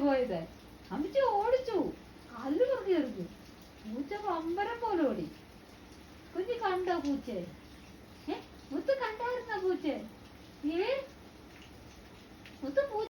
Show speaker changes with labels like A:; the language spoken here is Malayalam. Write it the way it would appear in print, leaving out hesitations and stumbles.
A: പോയത്. അമ്മച്ചി ഓടിച്ചു, കല്ല് പറഞ്ഞു എറിഞ്ഞു. പൂച്ച പമ്പരം പോലെ ഓടി. കുഞ്ഞ് കണ്ടോ പൂച്ചെ? മുത്ത് കണ്ടായിരുന്നോ പൂച്ചെ? മുത്ത്